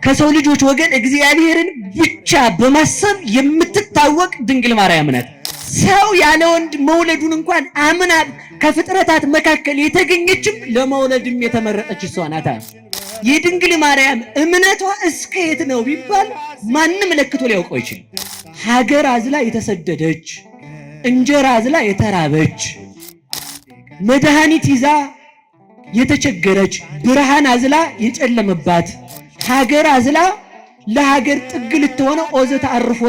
ከሰው ልጆች ወገን እግዚአብሔርን ብቻ በማሰብ የምትታወቅ ድንግል ማርያም ናት። ሰው ያለ ወንድ መውለዱን እንኳን አምና ከፍጥረታት መካከል የተገኘችም ለመውለድም የተመረጠች እሷ ናት። የድንግል ማርያም እምነቷ እስከ የት ነው ቢባል ማንም ለክቶ ሊያውቀው ይችላል። ሀገር አዝላ የተሰደደች፣ እንጀራ አዝላ የተራበች፣ መድኃኒት ይዛ የተቸገረች፣ ብርሃን አዝላ የጨለመባት፣ ሀገር አዝላ ለሀገር ጥግ ልትሆነ ኦዘ ተአርፎ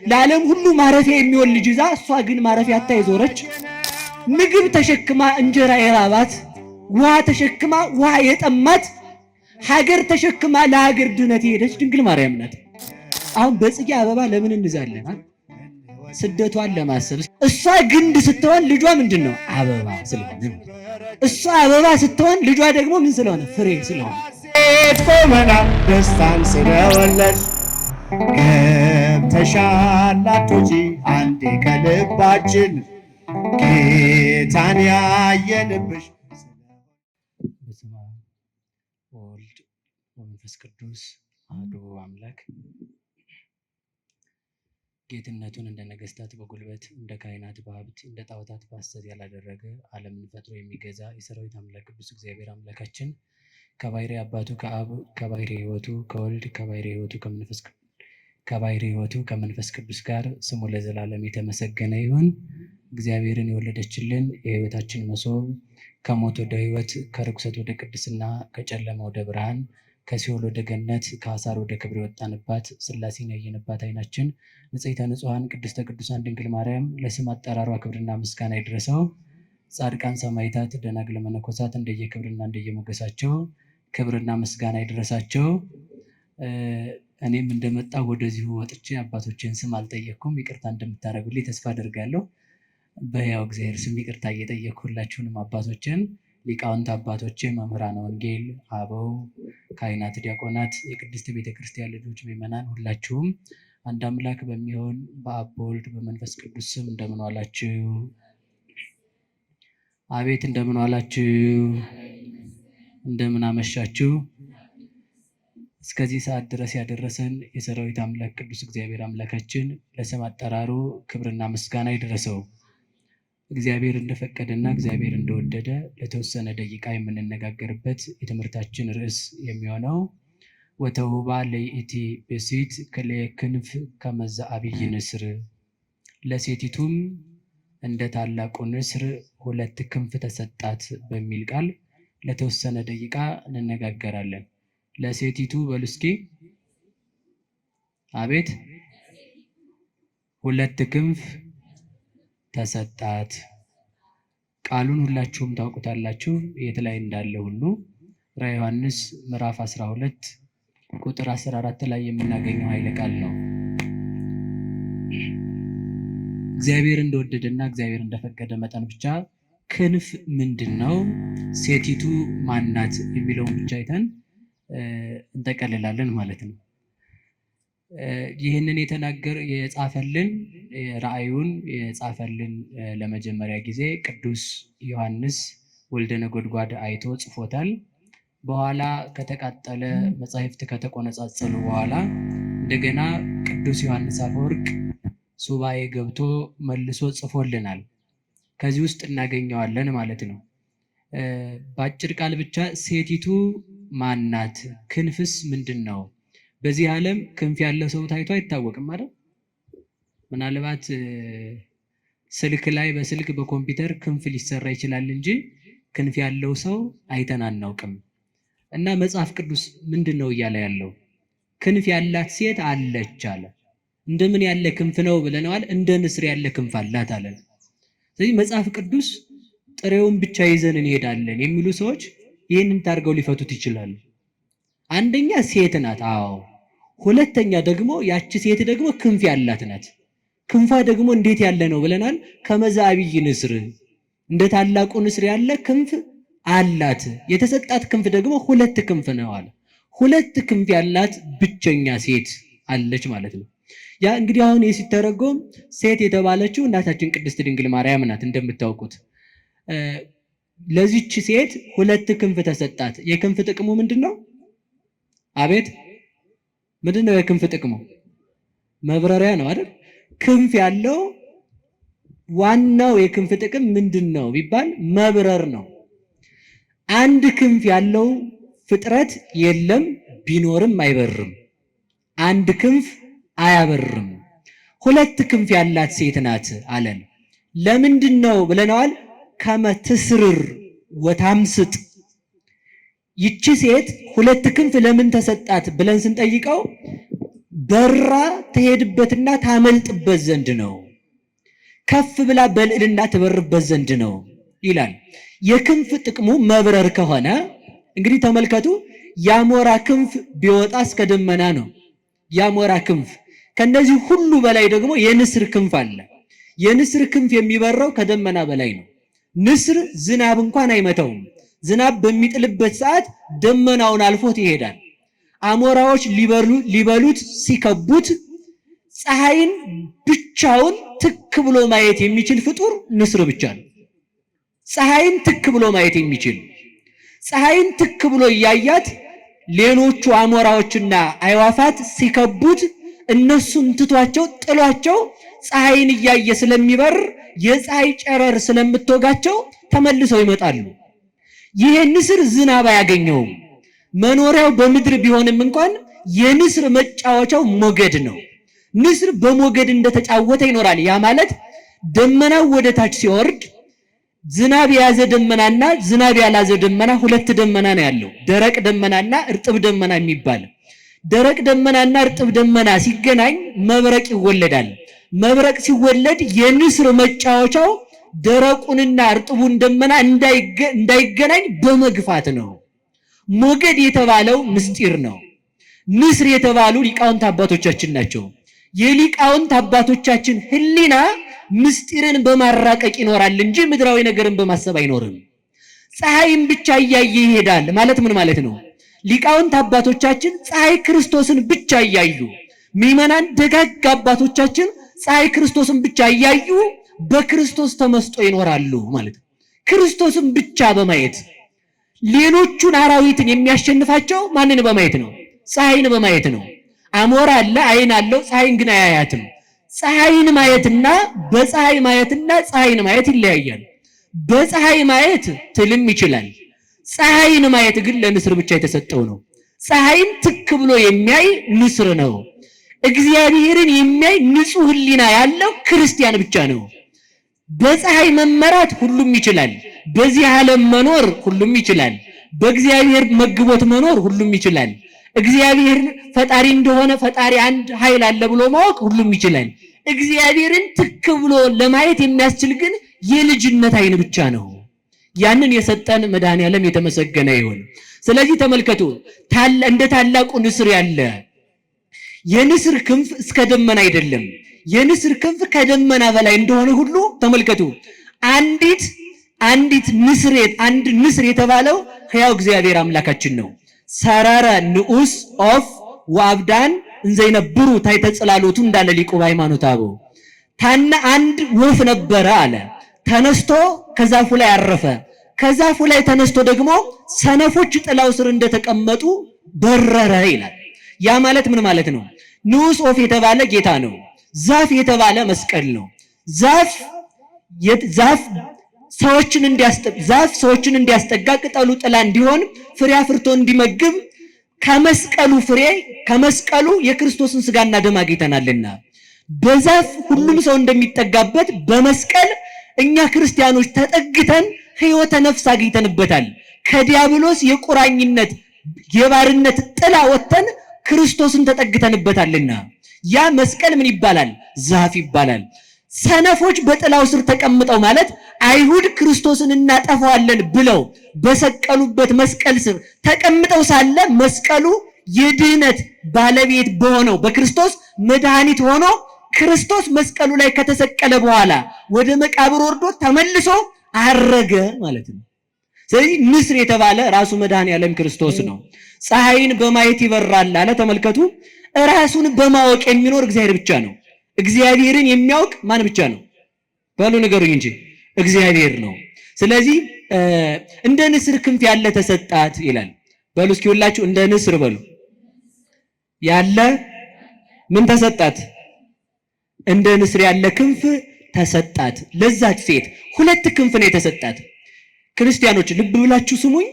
ለዓለም ሁሉ ማረፊያ የሚሆን ልጅ ይዛ እሷ ግን ማረፊያ አታ የዞረች፣ ምግብ ተሸክማ እንጀራ የራባት፣ ውሃ ተሸክማ ውሃ የጠማት፣ ሀገር ተሸክማ ለሀገር ድነት የሄደች ድንግል ማርያም ናት። አሁን በጽጌ አበባ ለምን እንዛለን? ስደቷን ለማሰብ። እሷ ግንድ ስትሆን ልጇ ምንድነው? አበባ ስለሆነ። እሷ አበባ ስትሆን ልጇ ደግሞ ምን ስለሆነ? ፍሬ ስለሆነ። ቆመና ደስታን ስለወለድሽ ገብተሻል አትውጪ አንዴ ከልባችን ጌታን ያየንብሽ። በስመ አብ ወወልድ ወመንፈስ ቅዱስ አሐዱ አምላክ። ጌትነቱን እንደ ነገስታት በጉልበት እንደ ካህናት በሀብት እንደ ጣዖታት በሐሰት ያላደረገ ዓለምን ፈጥሮ የሚገዛ የሰራዊት አምላክ ቅዱስ እግዚአብሔር አምላካችን ከባሕርይ አባቱ ከአብ ከባሕርይ ሕይወቱ ከወልድ ከባሕርይ ሕይወቱ ከመንፈስ ቅዱስ ጋር ስሙ ለዘላለም የተመሰገነ ይሁን። እግዚአብሔርን የወለደችልን የሕይወታችን መሶብ ከሞት ወደ ሕይወት ከርኩሰት ወደ ቅድስና ከጨለማ ወደ ብርሃን ከሲኦል ወደ ገነት ከአሳር ወደ ክብር የወጣንባት ሥላሴን ያየንባት ዓይናችን ንጽሕተ ንጹሐን ቅድስተ ቅዱሳን ድንግል ማርያም ለስም አጠራሯ ክብርና ምስጋና ይድረሰው። ጻድቃን ሰማዕታት፣ ደናግል መነኮሳት እንደየክብርና እንደየሞገሳቸው ክብርና ምስጋና ይድረሳቸው። እኔም እንደመጣ ወደዚሁ ወጥቼ አባቶችን ስም አልጠየቅኩም። ይቅርታ እንደምታደርጉልኝ ተስፋ አደርጋለሁ። በሕያው እግዚአብሔር ስም ይቅርታ እየጠየቅኩላችሁንም አባቶችን ሊቃውንት አባቶች፣ መምህራን ወንጌል፣ አበው ካህናት፣ ዲያቆናት፣ የቅድስት ቤተክርስቲያን ልጆች፣ ምዕመናን ሁላችሁም አንድ አምላክ በሚሆን በአብ በወልድ በመንፈስ ቅዱስ ስም እንደምን ዋላችሁ? አቤት እንደምን ዋላችሁ? እንደምን አመሻችሁ? እስከዚህ ሰዓት ድረስ ያደረሰን የሰራዊት አምላክ ቅዱስ እግዚአብሔር አምላካችን ለስም አጠራሩ ክብርና ምስጋና ይድረሰው። እግዚአብሔር እንደፈቀደና እግዚአብሔር እንደወደደ ለተወሰነ ደቂቃ የምንነጋገርበት የትምህርታችን ርዕስ የሚሆነው ወተውባ ለይእቲ ብእሲት ክንፍ ከመ ዘዐቢይ ንስር፣ ለሴቲቱም እንደ ታላቁ ንስር ሁለት ክንፍ ተሰጣት በሚል ቃል ለተወሰነ ደቂቃ እንነጋገራለን። ለሴቲቱ በሉ እስኪ አቤት፣ ሁለት ክንፍ ተሰጣት። ቃሉን ሁላችሁም ታውቁታላችሁ። የት ላይ እንዳለ ሁሉ ራዕየ ዮሐንስ ምዕራፍ 12 ቁጥር 14 ላይ የምናገኘው ኃይለ ቃል ነው። እግዚአብሔር እንደወደደና እግዚአብሔር እንደፈቀደ መጠን ብቻ ክንፍ ምንድን ነው፣ ሴቲቱ ማናት የሚለውን ብቻ አይተን እንጠቀልላለን ማለት ነው። ይህንን የጻፈልን ራእዩን የጻፈልን ለመጀመሪያ ጊዜ ቅዱስ ዮሐንስ ወልደ ነጎድጓድ አይቶ ጽፎታል። በኋላ ከተቃጠለ መጻሕፍት ከተቆነጻጸሉ በኋላ እንደገና ቅዱስ ዮሐንስ አፈወርቅ ሱባኤ ገብቶ መልሶ ጽፎልናል። ከዚህ ውስጥ እናገኘዋለን ማለት ነው። በአጭር ቃል ብቻ ሴቲቱ ማናት? ክንፍስ ምንድን ነው? በዚህ ዓለም ክንፍ ያለው ሰው ታይቶ አይታወቅም አይደል? ምናልባት ስልክ ላይ በስልክ በኮምፒውተር ክንፍ ሊሰራ ይችላል እንጂ ክንፍ ያለው ሰው አይተን አናውቅም። እና መጽሐፍ ቅዱስ ምንድን ነው እያለ ያለው? ክንፍ ያላት ሴት አለች አለ። እንደምን ያለ ክንፍ ነው ብለናል? እንደ ንስር ያለ ክንፍ አላት አለ። ስለዚህ መጽሐፍ ቅዱስ ጥሬውን ብቻ ይዘን እንሄዳለን የሚሉ ሰዎች ይህንን ታርገው ሊፈቱት ይችላሉ። አንደኛ ሴት ናት። አዎ። ሁለተኛ ደግሞ ያቺ ሴት ደግሞ ክንፍ ያላት ናት። ክንፏ ደግሞ እንዴት ያለ ነው ብለናል? ከመ ዘዐቢይ ንስር፣ እንደ ታላቁ ንስር ያለ ክንፍ አላት። የተሰጣት ክንፍ ደግሞ ሁለት ክንፍ ነው አለ። ሁለት ክንፍ ያላት ብቸኛ ሴት አለች ማለት ነው። ያ እንግዲህ አሁን ሲተረጎም ሴት የተባለችው እናታችን ቅድስት ድንግል ማርያም ናት። እንደምታውቁት ለዚች ሴት ሁለት ክንፍ ተሰጣት። የክንፍ ጥቅሙ ምንድን ነው? አቤት ምንድነው የክንፍ ጥቅሙ? መብረሪያ ነው አይደል? ክንፍ ያለው ዋናው የክንፍ ጥቅም ምንድነው ቢባል መብረር ነው። አንድ ክንፍ ያለው ፍጥረት የለም፣ ቢኖርም አይበርም። አንድ ክንፍ አያበርም። ሁለት ክንፍ ያላት ሴት ናት አለን። ለምንድነው ብለናል? ከመትስርር ወታምስጥ። ይቺ ሴት ሁለት ክንፍ ለምን ተሰጣት ብለን ስንጠይቀው በራ ትሄድበትና ታመልጥበት ዘንድ ነው፣ ከፍ ብላ በልዕልና ትበርበት ዘንድ ነው ይላል። የክንፍ ጥቅሙ መብረር ከሆነ እንግዲህ ተመልከቱ፣ የአሞራ ክንፍ ቢወጣ እስከ ደመና ነው። የአሞራ ክንፍ ከነዚህ ሁሉ በላይ ደግሞ የንስር ክንፍ አለ። የንስር ክንፍ የሚበረው ከደመና በላይ ነው። ንስር ዝናብ እንኳን አይመታውም። ዝናብ በሚጥልበት ሰዓት ደመናውን አልፎት ይሄዳል። አሞራዎች ሊበሉት ሲከቡት ፀሐይን ብቻውን ትክ ብሎ ማየት የሚችል ፍጡር ንስር ብቻ ነው። ፀሐይን ትክ ብሎ ማየት የሚችል ፀሐይን ትክ ብሎ እያያት ሌሎቹ አሞራዎችና አይዋፋት ሲከቡት እነሱን ትቷቸው ጥሏቸው ፀሐይን እያየ ስለሚበር የፀሐይ ጨረር ስለምትወጋቸው ተመልሰው ይመጣሉ። ይሄ ንስር ዝናብ አያገኘውም። መኖሪያው በምድር ቢሆንም እንኳን የንስር መጫወቻው ሞገድ ነው። ንስር በሞገድ እንደተጫወተ ይኖራል። ያ ማለት ደመናው ወደ ታች ሲወርድ ዝናብ የያዘ ደመናና ዝናብ ያላዘ ደመና ሁለት ደመና ነው ያለው። ደረቅ ደመናና እርጥብ ደመና የሚባል። ደረቅ ደመናና እርጥብ ደመና ሲገናኝ መብረቅ ይወለዳል። መብረቅ ሲወለድ የንስር መጫወቻው ደረቁንና እርጥቡን ደመና እንዳይገናኝ በመግፋት ነው። ሞገድ የተባለው ምስጢር ነው። ንስር የተባሉ ሊቃውንት አባቶቻችን ናቸው። የሊቃውንት አባቶቻችን ሕሊና ምስጢርን በማራቀቅ ይኖራል እንጂ ምድራዊ ነገርን በማሰብ አይኖርም። ፀሐይን ብቻ እያየ ይሄዳል ማለት ምን ማለት ነው? ሊቃውንት አባቶቻችን ፀሐይ ክርስቶስን ብቻ እያዩ፣ ምዕመናን ደጋግ አባቶቻችን ፀሐይ ክርስቶስን ብቻ እያዩ በክርስቶስ ተመስጦ ይኖራሉ ማለት ነው። ክርስቶስን ብቻ በማየት ሌሎቹን አራዊትን የሚያሸንፋቸው ማንን በማየት ነው? ፀሐይን በማየት ነው። አሞራ አለ፣ አይን አለው፣ ፀሐይን ግን አያያትም። ፀሐይን ማየትና በፀሐይ ማየትና ፀሐይን ማየት ይለያያል። በፀሐይ ማየት ትልም ይችላል። ፀሐይን ማየት ግን ለንስር ብቻ የተሰጠው ነው። ፀሐይን ትክ ብሎ የሚያይ ንስር ነው። እግዚአብሔርን የሚያይ ንጹሕ ሕሊና ያለው ክርስቲያን ብቻ ነው። በፀሐይ መመራት ሁሉም ይችላል። በዚህ ዓለም መኖር ሁሉም ይችላል። በእግዚአብሔር መግቦት መኖር ሁሉም ይችላል። እግዚአብሔር ፈጣሪ እንደሆነ ፈጣሪ አንድ ኃይል አለ ብሎ ማወቅ ሁሉም ይችላል። እግዚአብሔርን ትክ ብሎ ለማየት የሚያስችል ግን የልጅነት ዓይን ብቻ ነው። ያንን የሰጠን መድኃኔዓለም የተመሰገነ ይሁን። ስለዚህ ተመልከቱ፣ እንደ ታላቁ ንስር ያለ የንስር ክንፍ እስከ ደመና አይደለም፣ የንስር ክንፍ ከደመና በላይ እንደሆነ ሁሉ ተመልከቱ፣ አንድ ንስር የተባለው ሕያው እግዚአብሔር አምላካችን ነው። ሰረረ ንዑስ ኦፍ ወአብዳን እንዘይነብሩ ታሕተ ጽላሎቱ እንዳለ ሊቁ በሃይማኖተ አበው። አንድ ወፍ ነበረ አለ፣ ተነስቶ ከዛፉ ላይ አረፈ። ከዛፉ ላይ ተነስቶ ደግሞ ሰነፎች ጥላው ስር እንደተቀመጡ በረረ ይላል። ያ ማለት ምን ማለት ነው? ንዑስ ኦፍ የተባለ ጌታ ነው። ዛፍ የተባለ መስቀል ነው። ዛፍ ሰዎችን እንዲያስጠጋ ቅጠሉ ጥላ እንዲሆን ፍሬ አፍርቶ እንዲመግብ ከመስቀሉ የክርስቶስን ስጋና ደም አግኝተናልና በዛፍ ሁሉም ሰው እንደሚጠጋበት በመስቀል እኛ ክርስቲያኖች ተጠግተን ሕይወተ ነፍስ አግኝተንበታል። ከዲያብሎስ የቁራኝነት የባርነት ጥላ ወጥተን ክርስቶስን ተጠግተንበታልና ያ መስቀል ምን ይባላል? ዛፍ ይባላል። ሰነፎች በጥላው ስር ተቀምጠው ማለት አይሁድ ክርስቶስን እናጠፋዋለን ብለው በሰቀሉበት መስቀል ስር ተቀምጠው ሳለ መስቀሉ የድህነት ባለቤት በሆነው በክርስቶስ መድኃኒት ሆኖ ክርስቶስ መስቀሉ ላይ ከተሰቀለ በኋላ ወደ መቃብር ወርዶ ተመልሶ አረገ ማለት ነው። ስለዚህ ንስር የተባለ ራሱ መድኃኔዓለም ክርስቶስ ነው። ፀሐይን በማየት ይበራል አለ። ተመልከቱ፣ ራሱን በማወቅ የሚኖር እግዚአብሔር ብቻ ነው። እግዚአብሔርን የሚያውቅ ማን ብቻ ነው? በሉ ንገሩኝ እንጂ እግዚአብሔር ነው። ስለዚህ እንደ ንስር ክንፍ ያለ ተሰጣት ይላል። በሉ እስኪ ሁላችሁ እንደ ንስር በሉ ያለ ምን ተሰጣት? እንደ ንስር ያለ ክንፍ ተሰጣት። ለዛች ሴት ሁለት ክንፍ ነው የተሰጣት። ክርስቲያኖች ልብ ብላችሁ ስሙኝ።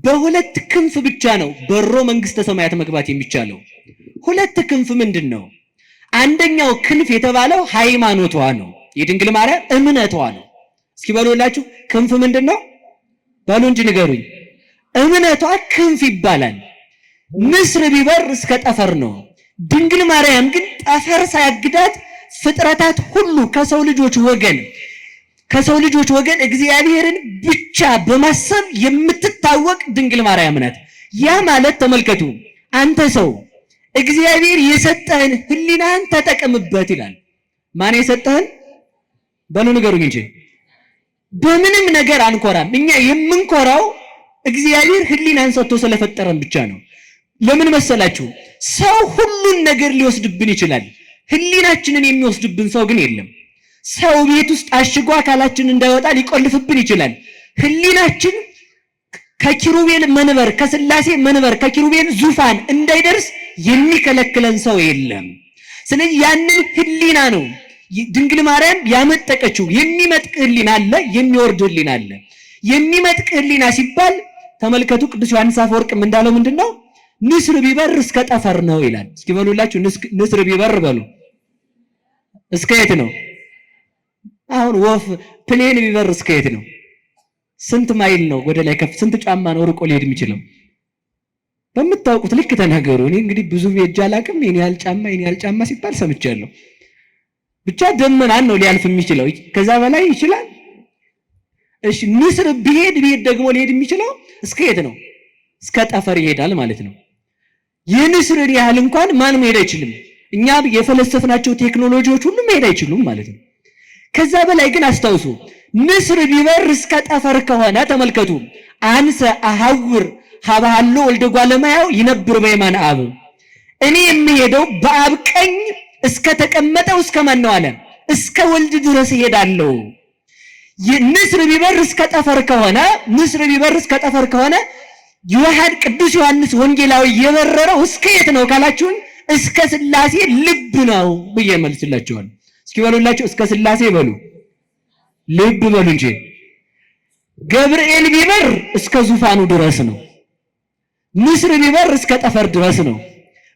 በሁለት ክንፍ ብቻ ነው በሮ መንግስተ ሰማያት መግባት የሚቻለው። ሁለት ክንፍ ምንድን ነው? አንደኛው ክንፍ የተባለው ሃይማኖቷ ነው፣ የድንግል ማርያም እምነቷ ነው። እስኪ በሉላችሁ ክንፍ ምንድን ነው? በሉ እንጂ ንገሩኝ። እምነቷ ክንፍ ይባላል። ንስር ቢበር እስከ ጠፈር ነው። ድንግል ማርያም ግን ጠፈር ሳያግዳት ፍጥረታት ሁሉ ከሰው ልጆች ወገን እግዚአብሔርን ብቻ በማሰብ የምትታወቅ ድንግል ማርያም ናት። ያ ማለት ተመልከቱ፣ አንተ ሰው እግዚአብሔር የሰጠህን ህሊናህን ተጠቀምበት ይላል። ማን የሰጠህን? በሉ ንገሩኝ እንጂ። በምንም ነገር አንኮራም። እኛ የምንኮራው እግዚአብሔር ህሊናን ሰጥቶ ስለፈጠረን ብቻ ነው። ለምን መሰላችሁ? ሰው ሁሉን ነገር ሊወስድብን ይችላል። ህሊናችንን የሚወስድብን ሰው ግን የለም። ሰው ቤት ውስጥ አሽጎ አካላችን እንዳይወጣ ሊቆልፍብን ይችላል። ህሊናችን ከኪሩቤል መንበር፣ ከስላሴ መንበር፣ ከኪሩቤል ዙፋን እንዳይደርስ የሚከለክለን ሰው የለም። ስለዚህ ያንን ህሊና ነው ድንግል ማርያም ያመጠቀችው። የሚመጥቅ ህሊና አለ፣ የሚወርድ ህሊና አለ። የሚመጥቅ ህሊና ሲባል ተመልከቱ፣ ቅዱስ ዮሐንስ አፈወርቅም እንዳለው ምንድነው? ንስር ቢበር እስከ ጠፈር ነው ይላል። እስኪ በሉላችሁ ንስር ቢበር በሉ። እስከ የት ነው? አሁን ወፍ ፕሌን ቢበር እስከ የት ነው? ስንት ማይል ነው ወደ ላይ ከፍ? ስንት ጫማ ነው ርቆ ሊሄድ የሚችለው? በምታውቁት ልክ ተናገሩ። እኔ እንግዲህ ብዙ ሄጄ አላውቅም። ይሄን ያህል ጫማ ሲባል ሰምቻለሁ። ብቻ ደመናን ነው ሊያልፍ የሚችለው። ከዛ በላይ ይችላል? እሺ ንስር ቢሄድ ደግሞ ሊሄድ የሚችለው እስከ የት ነው? እስከ ጠፈር ይሄዳል ማለት ነው። የንስርን ያህል እንኳን ማን መሄድ አይችልም። እኛ የፈለሰፍናቸው ቴክኖሎጂዎች ሁሉ መሄድ አይችሉም ማለት ነው። ከዛ በላይ ግን አስታውሱ፣ ንስር ቢበር እስከ ጠፈር ከሆነ ተመልከቱ፣ አንሰ አሐውር ሀባሃሎ ወልደ እጓለ እመሕያው ይነብር በየማነ አብ፣ እኔ የምሄደው በአብ ቀኝ እስከ ተቀመጠው እስከ ማን ነው አለ? እስከ ወልድ ድረስ እሄዳለሁ። ንስር ቢበር እስከ ጠፈር ከሆነ ቅዱስ ዮሐንስ ወንጌላዊ የበረረው እስከ የት ነው ካላችሁን፣ እስከ ስላሴ ልብ ነው ብዬ መልስላችኋል። እስኪ በሉላችሁ፣ እስከ ስላሴ በሉ፣ ልብ በሉ እንጂ። ገብርኤል ቢበር እስከ ዙፋኑ ድረስ ነው። ንስር ቢበር እስከ ጠፈር ድረስ ነው።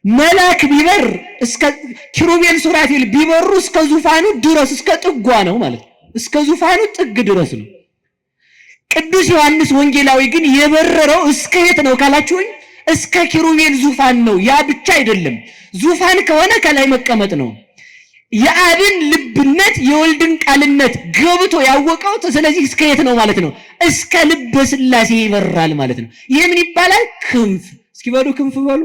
መልአክ ቢበር እስከ ኪሩቤል ሱራፌል ቢበሩ እስከ ዙፋኑ ድረስ እስከ ጥጓ ነው ማለት ነው። እስከ ዙፋኑ ጥግ ድረስ ነው። ቅዱስ ዮሐንስ ወንጌላዊ ግን የበረረው እስከ የት ነው ካላችሁኝ፣ እስከ ኪሩቤል ዙፋን ነው። ያ ብቻ አይደለም፣ ዙፋን ከሆነ ከላይ መቀመጥ ነው። የአብን ልብነት የወልድን ቃልነት ገብቶ ያወቀው። ስለዚህ እስከ የት ነው ማለት ነው? እስከ ልበ ስላሴ ይበራል ማለት ነው። ይህ ምን ይባላል? ክንፍ። እስኪ በሉ ክንፍ በሉ።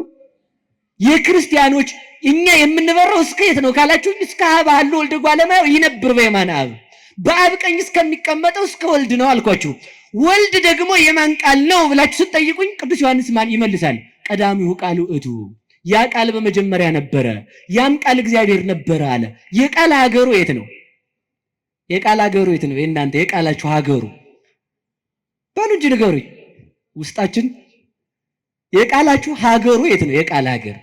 የክርስቲያኖች እኛ የምንበረው እስከ የት ነው ካላችሁኝ፣ እስከ ሀባሃሎ ወልደ እጓለ እመሕያው ይነብር በየማነ አብ፣ በአብ ቀኝ እስከሚቀመጠው እስከ ወልድ ነው አልኳችሁ። ወልድ ደግሞ የማን ቃል ነው ብላችሁ ስትጠይቁኝ ቅዱስ ዮሐንስ ማን ይመልሳል? ቀዳሚሁ ቃል ውእቱ፣ ያ ቃል በመጀመሪያ ነበረ፣ ያም ቃል እግዚአብሔር ነበረ አለ። የቃል ሀገሩ የት ነው? የቃል ሀገሩ የት ነው? የእናንተ የቃላችሁ ሀገሩ ባሉ እንጂ ንገሩኝ። ውስጣችን የቃላችሁ ሀገሩ የት ነው? የቃል ሀገር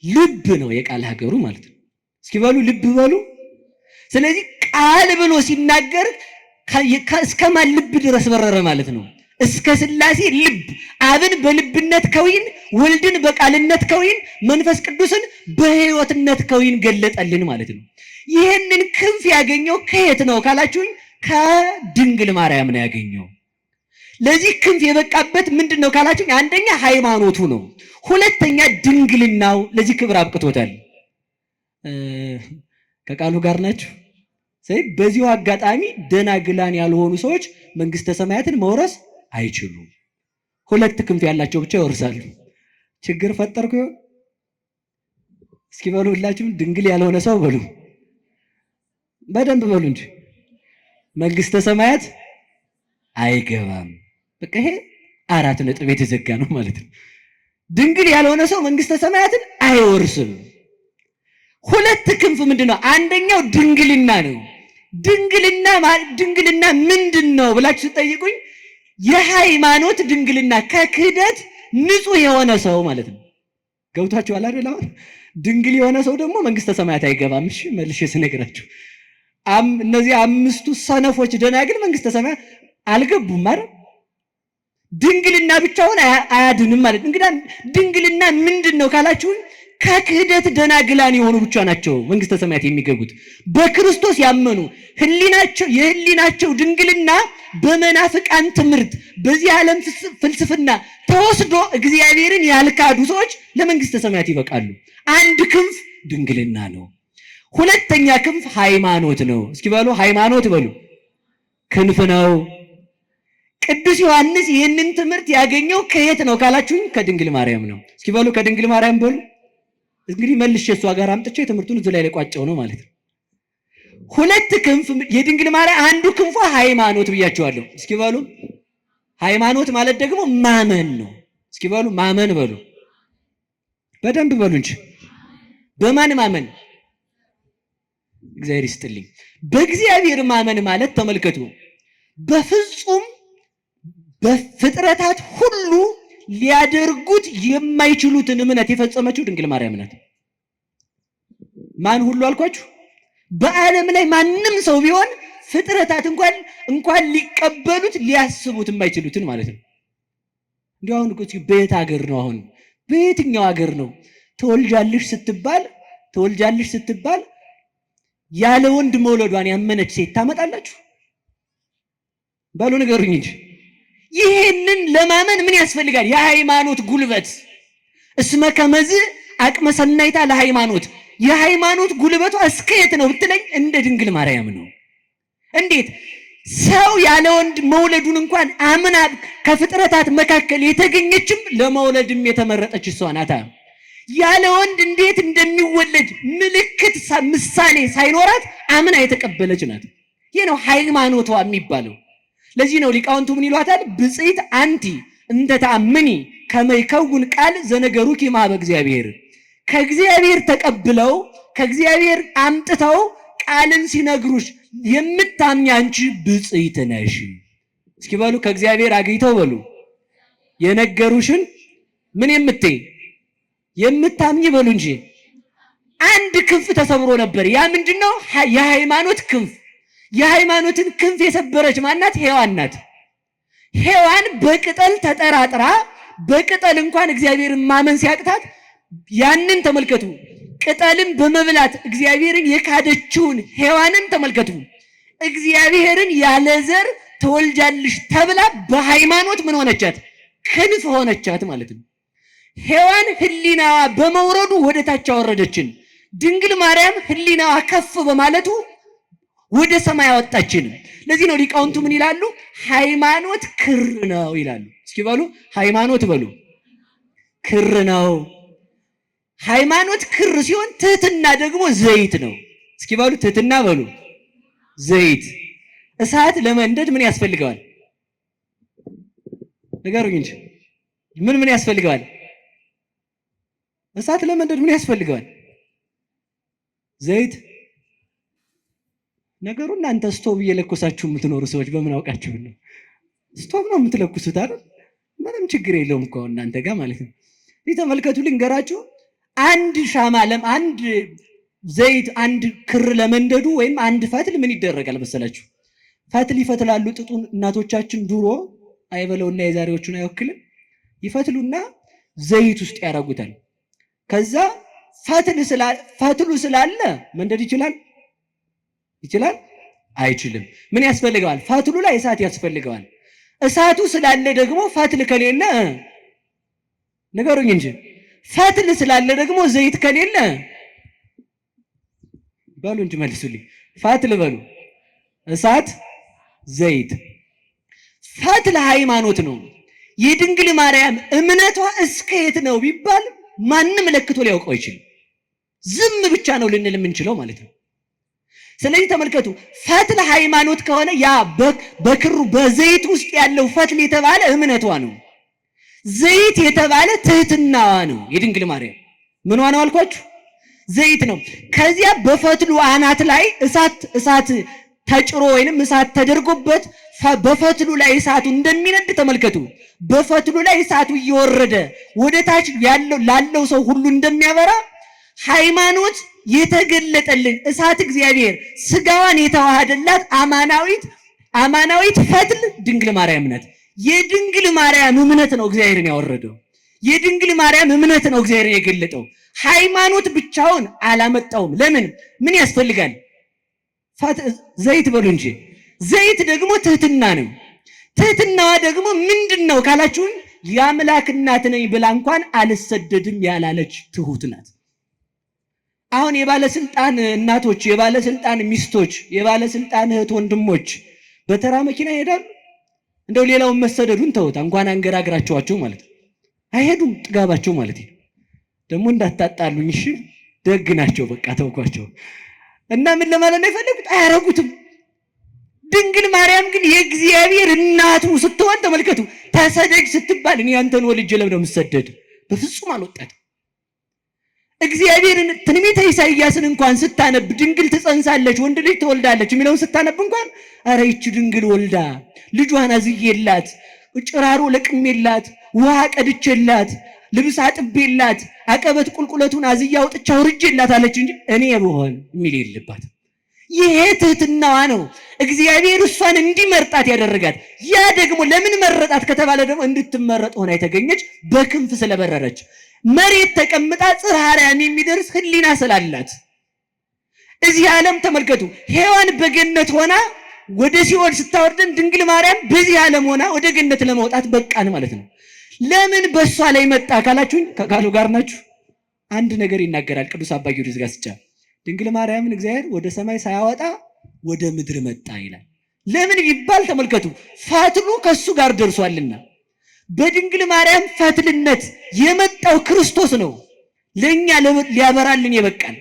ልብ ነው። የቃል ሀገሩ ማለት ነው። እስኪ በሉ ልብ በሉ። ስለዚህ ቃል ብሎ ሲናገር እስከማን ልብ ድረስ በረረ ማለት ነው? እስከ ስላሴ ልብ። አብን በልብነት ከዊን፣ ወልድን በቃልነት ከዊን፣ መንፈስ ቅዱስን በሕይወትነት ከዊን ገለጠልን ማለት ነው። ይህንን ክንፍ ያገኘው ከየት ነው ካላችሁኝ፣ ከድንግል ማርያም ነው ያገኘው። ለዚህ ክንፍ የበቃበት ምንድን ነው ካላችሁኝ፣ አንደኛ ሃይማኖቱ ነው፣ ሁለተኛ ድንግልናው ለዚህ ክብር አብቅቶታል። ከቃሉ ጋር ናችሁ? በዚሁ አጋጣሚ ደናግላን ያልሆኑ ሰዎች መንግስተ ሰማያትን መውረስ አይችሉም። ሁለት ክንፍ ያላቸው ብቻ ይወርሳሉ። ችግር ፈጠርኩ ይሆን? እስኪ በሉ ሁላችሁም ድንግል ያልሆነ ሰው በሉ፣ በደንብ በሉ እንጂ መንግስተ ሰማያት አይገባም። በቃ ይሄ 4 ነጥብ የተዘጋ ነው ማለት ነው። ድንግል ያልሆነ ሰው መንግስተ ሰማያትን አይወርስም። ሁለት ክንፍ ምንድነው? አንደኛው ድንግልና ነው። ድንግልና ምንድን ነው ብላችሁ ስትጠይቁኝ፣ የሃይማኖት ድንግልና ከክህደት ንጹህ የሆነ ሰው ማለት ነው። ገብቷችኋል አይደል? አሁን ድንግል የሆነ ሰው ደግሞ መንግስተ ሰማያት አይገባም። እሺ መልሼ ስነግራችሁ እነዚህ 5ቱ ሰነፎች ደናግል መንግስተ ሰማያት አልገቡም አይደል? ድንግልና ብቻውን አያድንም ማለት። እንግዲህ ድንግልና ምንድነው ካላችሁ ከክህደት ደናግላን የሆኑ ብቻ ናቸው መንግስተ ሰማያት የሚገቡት። በክርስቶስ ያመኑ የህሊናቸው ድንግልና በመናፍቃን ትምህርት በዚህ ዓለም ፍልስፍና ተወስዶ እግዚአብሔርን ያልካዱ ሰዎች ለመንግስተ ሰማያት ይበቃሉ። አንድ ክንፍ ድንግልና ነው። ሁለተኛ ክንፍ ሃይማኖት ነው። እስኪ በሉ ሃይማኖት በሉ። ክንፍ ነው። ቅዱስ ዮሐንስ ይህንን ትምህርት ያገኘው ከየት ነው ካላችሁኝ ከድንግል ማርያም ነው። እስኪ በሉ ከድንግል ማርያም በሉ። እንግዲህ መልሼ እሷ ጋር አምጥቼ ትምህርቱን እዚህ ላይ ቋጨው ነው ማለት ነው። ሁለት ክንፍ የድንግል ማርያም አንዱ ክንፏ ሃይማኖት ብያቸዋለሁ። እስኪ በሉ ሃይማኖት ማለት ደግሞ ማመን ነው። እስኪ በሉ ማመን በሉ። በደንብ በሉ እንጂ በማን ማመን? እግዚአብሔር ይስጥልኝ። በእግዚአብሔር ማመን ማለት ተመልከቱ፣ በፍጹም በፍጥረታት ሁሉ ሊያደርጉት የማይችሉትን እምነት የፈጸመችው ድንግል ማርያም ናት። ማን ሁሉ አልኳችሁ? በዓለም ላይ ማንም ሰው ቢሆን ፍጥረታት እንኳን ሊቀበሉት ሊያስቡት የማይችሉትን ማለት ነው። እንዲሁ አሁን በየት ሀገር ነው? አሁን በየትኛው ሀገር ነው ተወልጃለሽ ስትባል ያለ ወንድ መውለዷን ያመነች ሴት ታመጣላችሁ? ባሉ ነገሩኝ እንጂ ይሄንን ለማመን ምን ያስፈልጋል? የሃይማኖት ጉልበት። እስመ ከመዝ አቅመ ሰናይታ ለሃይማኖት። የሃይማኖት ጉልበቷ እስከየት ነው ብትለኝ እንደ ድንግል ማርያም ነው። እንዴት? ሰው ያለ ወንድ መውለዱን እንኳን አምና ከፍጥረታት መካከል የተገኘችም ለመውለድም የተመረጠች እሷ ናት። ያለ ወንድ እንዴት እንደሚወለድ ምልክት ምሳሌ ሳይኖራት አምና የተቀበለች ናት። ይህ ነው ሃይማኖቷ የሚባለው። ለዚህ ነው ሊቃውንቱ ምን ይሏታል? ብጽዕት አንቲ እንተ ተአምኒ ከመ ይከውን ቃል ዘነገሩኪ እምኀበ እግዚአብሔር። ከእግዚአብሔር ተቀብለው ከእግዚአብሔር አምጥተው ቃልን ሲነግሩሽ የምታምኚ አንቺ ብጽዕት ነሽ። እስኪ በሉ ከእግዚአብሔር አግኝተው በሉ የነገሩሽን ምን የምታምኚ በሉ እንጂ። አንድ ክንፍ ተሰብሮ ነበር። ያ ምንድነው? የሃይማኖት ክንፍ። የሃይማኖትን ክንፍ የሰበረች ማናት? ሔዋን ናት። ሔዋን በቅጠል ተጠራጥራ በቅጠል እንኳን እግዚአብሔርን ማመን ሲያቅታት ያንን ተመልከቱ። ቅጠልን በመብላት እግዚአብሔርን የካደችውን ሔዋንን ተመልከቱ። እግዚአብሔርን ያለ ዘር ተወልጃለሽ ተብላ በሃይማኖት ምን ሆነቻት? ክንፍ ሆነቻት ማለት ነው። ሔዋን ህሊናዋ በመውረዱ ወደ ታች አወረደችን። ድንግል ማርያም ህሊናዋ ከፍ በማለቱ ወደ ሰማይ አወጣችን። ለዚህ ነው ሊቃውንቱ ምን ይላሉ? ሃይማኖት ክር ነው ይላሉ። እስኪ በሉ ሃይማኖት በሉ ክር ነው። ሃይማኖት ክር ሲሆን ትህትና ደግሞ ዘይት ነው። እስኪ በሉ ትህትና በሉ ዘይት። እሳት ለመንደድ ምን ያስፈልገዋል? ንገሩኝ እንጂ ምን ያስፈልገዋል? እሳት ለመንደድ ምን ያስፈልገዋል? ዘይት። ነገሩ እናንተ ስቶቭ እየለኮሳችሁ የምትኖሩ ሰዎች በምን አውቃችሁ ነው? ስቶቭ ነው የምትለኩሱት አይደል? ምንም ችግር የለውም እኮ እናንተ ጋር ማለት ነው። ይህ ተመልከቱ፣ ልንገራችሁ። አንድ ሻማ አንድ ዘይት አንድ ክር ለመንደዱ ወይም አንድ ፈትል ምን ይደረጋል መሰላችሁ? ፈትል ይፈትላሉ። ጥጡን እናቶቻችን ድሮ አይበለውና የዛሬዎቹን አይወክልም። ይፈትሉና ዘይት ውስጥ ያደርጉታል። ከዛ ፈትሉ ስላለ መንደድ ይችላል? አይችልም። ምን ያስፈልገዋል? ፈትሉ ላይ እሳት ያስፈልገዋል። እሳቱ ስላለ ደግሞ ፈትል ከሌለ ንገሩኝ እንጂ ፈትል ስላለ ደግሞ ዘይት ከሌለ በሉ እንጂ መልሱልኝ። ፈትል በሉ እሳት ዘይት። ፈትል ሃይማኖት ነው። የድንግል ማርያም እምነቷ እስከ የት ነው ቢባል ማንም ለክቶ ሊያውቀው አይችልም። ዝም ብቻ ነው ልንል የምንችለው ማለት ነው። ስለዚህ ተመልከቱ፣ ፈትል ሃይማኖት ከሆነ ያ በክሩ በዘይት ውስጥ ያለው ፈትል የተባለ እምነቷ ነው። ዘይት የተባለ ትህትናዋ ነው። የድንግል ማርያም ምንዋ ነው አልኳችሁ? ዘይት ነው። ከዚያ በፈትሉ አናት ላይ እሳት ተጭሮ ወይንም እሳት ተደርጎበት በፈትሉ ላይ እሳቱ እንደሚነድ ተመልከቱ። በፈትሉ ላይ እሳቱ እየወረደ ወደ ታች ላለው ሰው ሁሉ እንደሚያበራ ሃይማኖት የተገለጠልን እሳት እግዚአብሔር ስጋዋን የተዋሃደላት አማናዊት ፈትል ድንግል ማርያም ናት። የድንግል ማርያም እምነት ነው እግዚአብሔርን ያወረደው። የድንግል ማርያም እምነት ነው እግዚአብሔርን የገለጠው። ሃይማኖት ብቻውን አላመጣውም። ለምን? ምን ያስፈልጋል? ዘይት በሉ እንጂ። ዘይት ደግሞ ትህትና ነው። ትህትናዋ ደግሞ ምንድን ነው ካላችሁን፣ የአምላክ እናት ነኝ ብላ እንኳን አልሰደድም ያላለች ትሁት ናት። አሁን የባለስልጣን እናቶች፣ የባለስልጣን ሚስቶች፣ የባለስልጣን እህት ወንድሞች በተራ መኪና ይሄዳሉ። እንደው ሌላውን መሰደዱን ተውት፣ እንኳን አንገራግራቸዋቸው ማለት ነው። አይሄዱም፣ ጥጋባቸው ማለት ነው። ደግሞ እንዳታጣሉኝ እሺ፣ ደግ ናቸው፣ በቃ ተውኳቸው። እና ምን ለማለት ነው የፈለጉት? አያረጉትም። ድንግል ማርያም ግን የእግዚአብሔር እናቱ ስትሆን ተመልከቱ። ተሰደጅ ስትባል እኔ አንተን ወልጄ ለምን ነው የምሰደድ? በፍጹም አልወጣትም። እግዚአብሔርን ትንቢተ ኢሳይያስን እንኳን ስታነብ ድንግል ትጸንሳለች ወንድ ልጅ ትወልዳለች የሚለውን ስታነብ እንኳን ኧረ ይህች ድንግል ወልዳ ልጇን አዝዬላት ጭራሮ ለቅሜላት ውሃ ቀድቼላት ልብስ አጥቤላት አቀበት ቁልቁለቱን አዝያ አውጥቻ አውርጄላት አለች እንጂ እኔ ብሆን የሚል የለባት። ይሄ ትህትናዋ ነው እግዚአብሔር እሷን እንዲመርጣት ያደረጋት። ያ ደግሞ ለምን መረጣት ከተባለ ደግሞ እንድትመረጥ ሆና የተገኘች በክንፍ ስለበረረች መሬት ተቀምጣ ጽርሐ አርያም የሚደርስ ህሊና ስላላት። እዚህ ዓለም ተመልከቱ፣ ሔዋን በገነት ሆና ወደ ሲኦል ስታወርደን ድንግል ማርያም በዚህ ዓለም ሆና ወደ ገነት ለመውጣት በቃን ማለት ነው። ለምን በእሷ ላይ መጣ ካላችሁኝ፣ ከቃሉ ጋር ናችሁ። አንድ ነገር ይናገራል ቅዱስ አባ ጊዮርጊስ ዘጋስጫ። ድንግል ማርያምን እግዚአብሔር ወደ ሰማይ ሳያወጣ ወደ ምድር መጣ ይላል። ለምን ቢባል ተመልከቱ፣ ፈትሉ ከሱ ጋር ደርሷልና። በድንግል ማርያም ፈትልነት የመጣው ክርስቶስ ነው ለኛ ሊያበራልን የበቃን።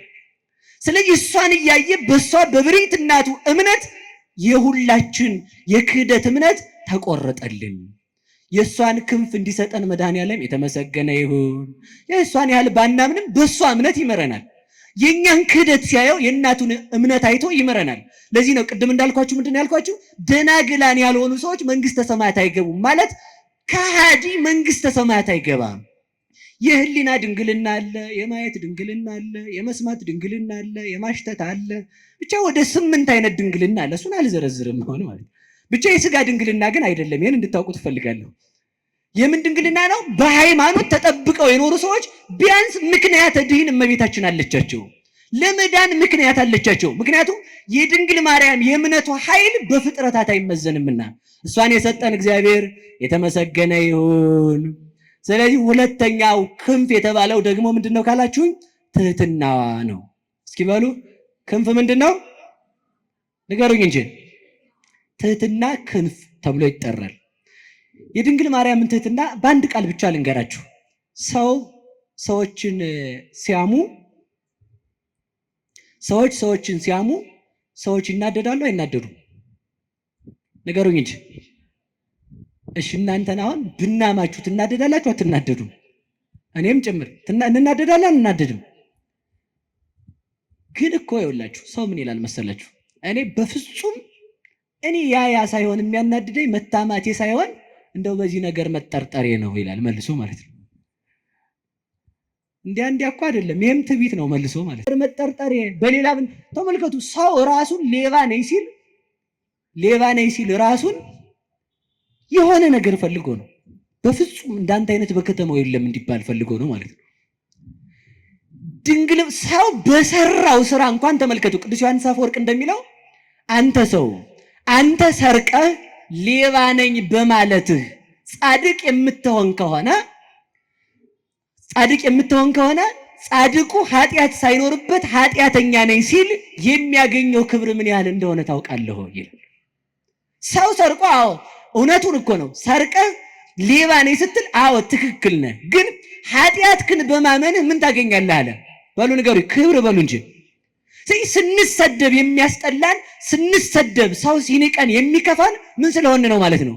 ስለዚህ እሷን እያየ በሷ በብሪት እናቱ እምነት የሁላችን የክህደት እምነት ተቆረጠልን። የሷን ክንፍ እንዲሰጠን መድኃኔዓለም የተመሰገነ ይሁን። የሷን ያህል ባናምንም በሷ እምነት ይመረናል። የኛን ክህደት ሲያየው የእናቱን እምነት አይቶ ይመረናል። ለዚህ ነው ቅድም እንዳልኳችሁ ምንድን ያልኳችሁ ደናግላን ያልሆኑ ሰዎች መንግስተ ሰማያት አይገቡም ማለት ከሃዲ መንግስተ ሰማያት አይገባም። የህሊና ድንግልና አለ፣ የማየት ድንግልና አለ፣ የመስማት ድንግልና አለ፣ የማሽተት አለ። ብቻ ወደ 8 አይነት ድንግልና አለ። እሱን አልዘረዝርም ሆነ ማለት ብቻ የስጋ ድንግልና ግን አይደለም። ይሄን እንድታውቁ ትፈልጋለሁ። የምን ድንግልና ነው? በሃይማኖት ተጠብቀው የኖሩ ሰዎች ቢያንስ ምክንያተ ድህን እመቤታችን አለቻቸው፣ ለመዳን ምክንያት አለቻቸው። ምክንያቱም የድንግል ማርያም የእምነቷ ኃይል በፍጥረታት አይመዘንምና እሷን የሰጠን እግዚአብሔር የተመሰገነ ይሁን። ስለዚህ ሁለተኛው ክንፍ የተባለው ደግሞ ምንድነው ካላችሁኝ ትህትናዋ ነው። እስኪ በሉ ክንፍ ምንድነው ንገሩኝ እንጂ። ትህትና ክንፍ ተብሎ ይጠራል። የድንግል ማርያምን ትህትና በአንድ ቃል ብቻ ልንገራችሁ። ሰዎችን ሲያሙ ሰዎች ይናደዳሉ አይናደዱም? ንገሩኝ እንጂ። እሺ እናንተን አሁን ብናማችሁ ትናደዳላችሁ አትናደዱም? እኔም ጭምር እንናደዳለን አንናደድም? ግን እኮ ይኸውላችሁ ሰው ምን ይላል መሰላችሁ? እኔ በፍጹም ያ ሳይሆን የሚያናድደኝ መታማቴ ሳይሆን እንደው በዚህ ነገር መጠርጠሬ ነው ይላል መልሶ ማለት ነው። እንዲያ እኮ አይደለም፣ ይሄም ትዕቢት ነው መልሶ ማለት ነው። መጠርጠሬ በሌላ ተመልከቱ። ሰው ራሱን ሌባ ነኝ ሲል ራሱን የሆነ ነገር ፈልጎ ነው። በፍጹም እንዳንተ አይነት በከተማው የለም እንዲባል ፈልጎ ነው ማለት ነው። ድንግል ሰው በሰራው ስራ እንኳን ተመልከቱ። ቅዱስ ዮሐንስ አፈወርቅ እንደሚለው አንተ ሰርቀህ ሌባ ነኝ በማለትህ ጻድቅ የምትሆን ከሆነ ጻድቁ ኃጢአት ሳይኖርበት ኃጢአተኛ ነኝ ሲል የሚያገኘው ክብር ምን ያህል እንደሆነ ታውቃለህ ይላል። ሰው ሰርቆ እውነቱን እኮ ነው። ሰርቀህ ሌባ ነኝ ስትል ትክክል ነህ፣ ግን ኃጢአትህን በማመንህ ምን ታገኛለህ አለ። በሉ ንገሩ፣ ክብር በሉ እንጂ። ስንሰደብ የሚያስጠላን ስንሰደብ ሰው ሲንቀን የሚከፋን ምን ስለሆነ ነው ማለት ነው?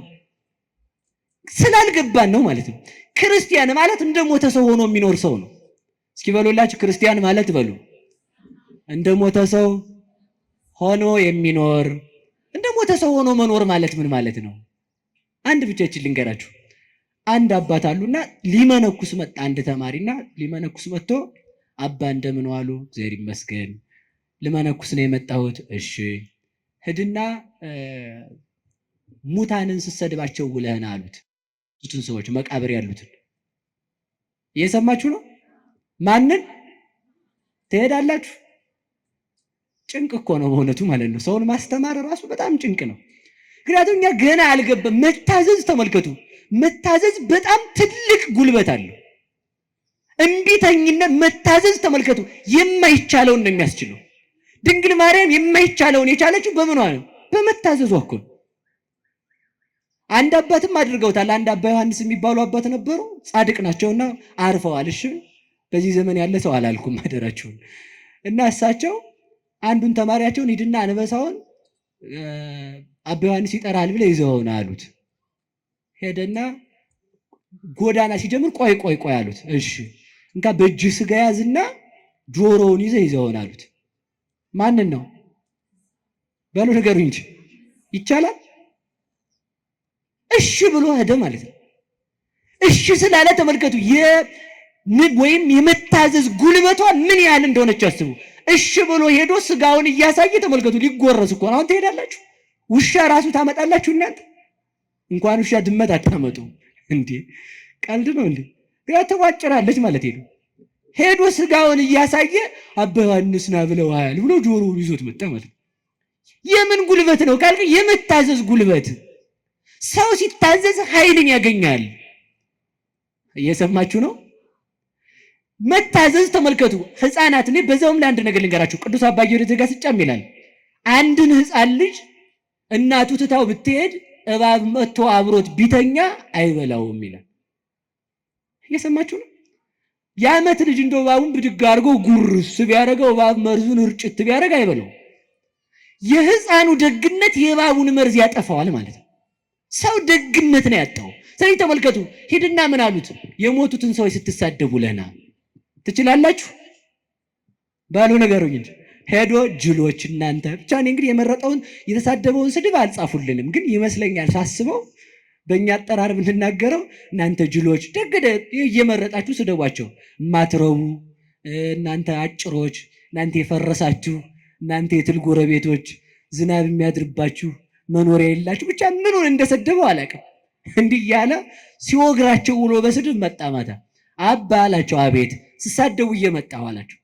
ስላልገባን ነው ማለት ነው። ክርስቲያን ማለት እንደ ሞተ ሰው ሆኖ የሚኖር ሰው ነው። እስኪ በሉላችሁ ክርስቲያን ማለት በሉ እንደ ሞተ ሰው ሆኖ የሚኖር የሞተ ሰው ሆኖ መኖር ማለት ምን ማለት ነው? አንድ ብቻችን ልንገራችሁ። አንድ አባት አሉና ሊመነኩስ መጣ አንድ ተማሪና ሊመነኩስ መጥቶ አባ እንደምን ዋሉ? እግዚአብሔር ይመስገን። ልመነኩስ ነው የመጣሁት። እሺ ሂድና ሙታንን ስትሰድባቸው ውለህና አሉት። ቱትን ሰዎች መቃብር ያሉትን እየሰማችሁ ነው? ማንን ትሄዳላችሁ? ጭንቅ እኮ ነው በእውነቱ ማለት ነው። ሰውን ማስተማር ራሱ በጣም ጭንቅ ነው። ምክንያቱም እኛ ገና አልገባም። መታዘዝ ተመልከቱ። መታዘዝ በጣም ትልቅ ጉልበት አለው። እምቢተኝነት መታዘዝ ተመልከቱ፣ የማይቻለውን ነው የሚያስችለው። ድንግል ማርያም የማይቻለውን የቻለችው በምኗ ነው? በመታዘዟ እኮ። አንድ አባትም አድርገውታል። አንድ አባ ዮሐንስ የሚባሉ አባት ነበሩ። ጻድቅ ናቸውና አርፈዋል። እሺ በዚህ ዘመን ያለ ሰው አላልኩም አደራችሁን። እና እሳቸው አንዱን ተማሪያቸውን ሂድና አንበሳውን አባ ዮሐንስ ይጠራል ብለ ይዘውና አሉት። ሄደና ጎዳና ሲጀምር ቆይ ቆይ ቆይ አሉት። እሺ እንካ በእጅ ስጋ ያዝና ጆሮውን ይዘውና አሉት። ማንን ነው በሉ ንገሩኝ እንጂ ይቻላል? እሺ ብሎ ሄደ ማለት ነው። እሺ ስላለ ተመልከቱ ወይም የመታዘዝ ጉልበቷ ምን ያህል እንደሆነች አስቡ። እሺ ብሎ ሄዶ ስጋውን እያሳየ ተመልከቱ። ሊጎረስ እኮ አሁን ትሄዳላችሁ? ውሻ ራሱ ታመጣላችሁ እናንተ? እንኳን ውሻ ድመት አታመጡ እንዴ! ቀልድ ነው እንዴ? ግራ ተዋጭራለች ማለት ነው። ሄዶ ስጋውን እያሳየ አባ ዮሐንስ ና ብለዋል ብሎ ጆሮውን ይዞት መጣ ማለት ነው። የምን ጉልበት ነው ካልከ የመታዘዝ ጉልበት። ሰው ሲታዘዝ ኃይልን ያገኛል። እየሰማችሁ ነው? መታዘዝ ተመልከቱ። ህፃናት እኔ በዛውም ላይ አንድ ነገር ልንገራችሁ። ቅዱስ አባ ጊዮርጊስ ዘጋስጫም ይላል አንድን ህፃን ልጅ እናቱ ትታው ብትሄድ እባብ መጥቶ አብሮት ቢተኛ አይበላውም ይላል። እየሰማችሁ ነው? የዓመት ልጅ እንደው እባቡን ብድግ አድርጎ ጉርስ ቢያደርገው እባብ መርዙን እርጭት ቢያደርግ አይበላው። የህፃኑ ደግነት የእባቡን መርዝ ያጠፋዋል ማለት ነው። ሰው ደግነት ነው ያጣው። ስለዚህ ተመልከቱ። ሂድና ምን አሉት? የሞቱትን ሰዎች ስትሳደቡ ለና ትችላላችሁ ባሉ ነገሩኝ እንጂ ሄዶ ጅሎች እናንተ ብቻ። እኔ እንግዲህ የመረጠውን የተሳደበውን ስድብ አልጻፉልንም፣ ግን ይመስለኛል ሳስበው በእኛ አጠራር ብንናገረው እናንተ ጅሎች ደግደ እየመረጣችሁ ስደቧቸው። ማትረቡ እናንተ አጭሮች፣ እናንተ የፈረሳችሁ፣ እናንተ የትል ጎረቤቶች፣ ዝናብ የሚያድርባችሁ መኖሪያ የላችሁ። ብቻ ምኑን እንደሰደበው አላውቅም። እንዲህ እያለ ሲወግራቸው ውሎ በስድብ መጣ ማታ። አባ አላቸው። አቤት ስሳደቡ እየመጣሁ አላቸው።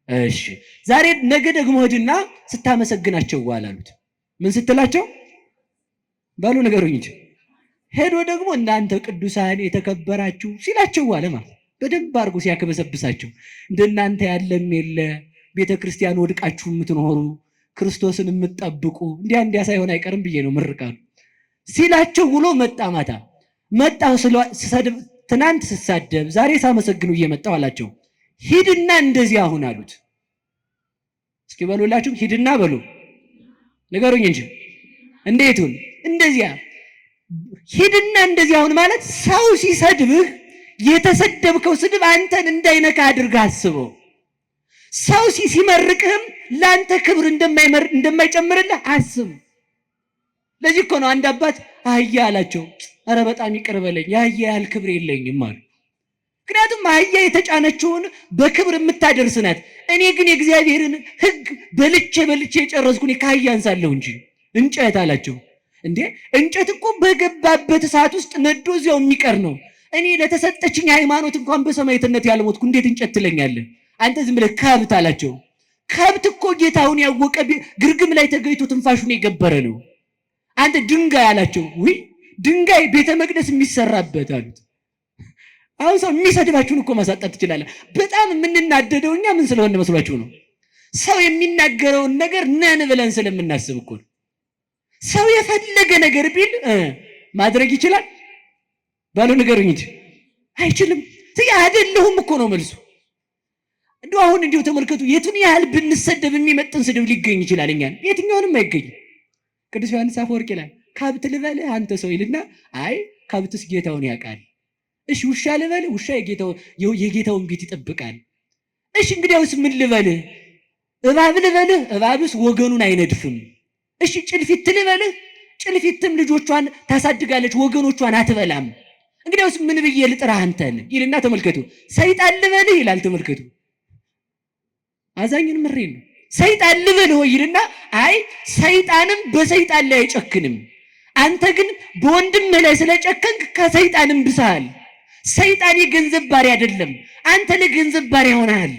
እሺ ዛሬ ነገ ደግሞ ሂድና ስታመሰግናቸው ዋል አሉት። ምን ስትላቸው ባሉ ነገሩኝ እንጂ ሄዶ ደግሞ እናንተ ቅዱሳን የተከበራችሁ ሲላቸው ዋለ ማለት በደንብ አድርጎ ሲያከበሰብሳቸው እንደናንተ ያለም የለ ቤተክርስቲያን ወድቃችሁ የምትኖሩ ክርስቶስን የምትጠብቁ እንዲያ ሳይሆን አይቀርም ብዬ ነው ምርቃቱ ሲላቸው ውሎ መጣ ማታ። መጣው ስሰድብ ትናንት ስሳደብ ዛሬ ሳመሰግኑ እየመጣው አላቸው። ሂድና እንደዚህ አሁን አሉት። እስኪ በሉላችሁ ሂድና በሉ ንገሩኝ እንጂ እንዴቱን እንደዚያ ሂድና እንደዚህ አሁን ማለት ሰው ሲሰድብህ የተሰደብከው ስድብ አንተን እንዳይነካ አድርገህ አስበው። ሰው ሲመርቅህም ለአንተ ክብር እንደማይጨምርልህ አስብ። ለዚህ እኮ ነው አንድ አባት አህያ አላቸው። ኧረ በጣም ይቅር በለኝ የአህያ ያህል ክብር የለኝም አሉ። ምክንያቱም አህያ የተጫነችውን በክብር የምታደርስ ናት። እኔ ግን የእግዚአብሔርን ሕግ በልቼ የጨረስኩ ከአህያ አንሳለሁ እንጂ እንጨት አላቸው። እንዴ እንጨት እኮ በገባበት እሳት ውስጥ ነዶ እዚያው የሚቀር ነው። እኔ ለተሰጠችኝ ሃይማኖት እንኳን በሰማዕትነት ያልሞትኩ እንዴት እንጨት ትለኛለህ? አንተ ዝም ብለህ ከብት አላቸው። ከብት እኮ ጌታውን ያወቀ ግርግም ላይ ተገይቶ ትንፋሹን የገበረ ነው። አንተ ድንጋይ አላቸው። ውይ ድንጋይ ቤተ መቅደስ የሚሰራበት አሉት። አሁን ሰው የሚሰድባችሁን እኮ ማሳጣት ትችላለህ። በጣም የምንናደደው እኛ ምን ስለሆነ መስሏችሁ ነው? ሰው የሚናገረውን ነገር ነን ብለን ስለምናስብ እኮ ነው። ሰው የፈለገ ነገር ቢል ማድረግ ይችላል ባሉ ነገሩኝ እንጂ አይችልም። አይደለሁም እኮ ነው መልሱ። እንደው አሁን እንዲሁ ተመልከቱ። የቱን ያህል ብንሰደብ የሚመጥን ስድብ ሊገኝ ይችላል? እኛን የትኛውንም አይገኝም። ቅዱስ ዮሐንስ አፈወርቅ ይላል ከብት ልበልህ አንተ ሰው ይልና አይ ከብትስ ጌታውን ያውቃል። እሺ ውሻ ልበልህ ውሻ የጌታውን ቤት ይጠብቃል። እሺ እንግዲያውስ ምን ልበልህ? እባብ ልበልህ እባብስ ወገኑን አይነድፍም። እሺ ጭልፊት ልበልህ ጭልፊትም ልጆቿን ታሳድጋለች፣ ወገኖቿን አትበላም። እንግዲያውስ ምን ብዬ ልጥራህ አንተን ይልና ተመልከቱ፣ ሰይጣን ልበልህ ይላል። ተመልከቱ አዛኝን ምሬን ነው። ሰይጣን ልበልህ ይልና አይ ሰይጣንም በሰይጣን ላይ አይጨክንም፣ አንተ ግን በወንድምህ ላይ ስለጨከንክ ከሰይጣንም ብሰሃል። ሰይጣን የገንዘብ ባሪያ አይደለም፣ አንተ ለገንዘብ ባሪያ ሆነሃል።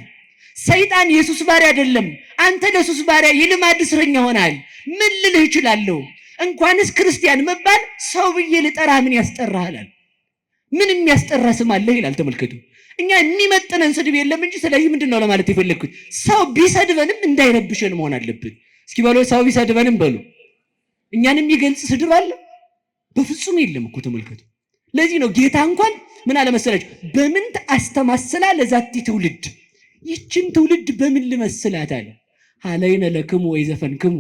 ሰይጣን የሱስ ባሪያ አይደለም፣ አንተ ለሱስ ባሪያ የልማድ እስረኛ ሆነሃል። ምን ልልህ እችላለሁ? እንኳንስ ክርስቲያን መባል ሰው ብዬ ልጠራህ ምን ያስጠራሃል? ምን የሚያስጠራ ስም አለህ ይላል። ተመልከቱ እኛ የሚመጥነን ስድብ የለም እንጂ። ስለዚህ ምንድነው ለማለት የፈለግኩት? ሰው ቢሰድበንም እንዳይረብሸን መሆን አለብን። እስኪ በሉ ሰው ቢሰድበንም በሉ። እኛን የሚገልጽ ስድብ አለ? በፍጹም የለም እኮ ተመልከቱ። ለዚህ ነው ጌታ እንኳን ምን አለ መሰላችሁ? በምን አስተማስላ ለዛቲ ትውልድ፣ ይችን ትውልድ በምን ልመስላት አለ። ሀለይነ ለክሙ ወይ ዘፈንክሙ፣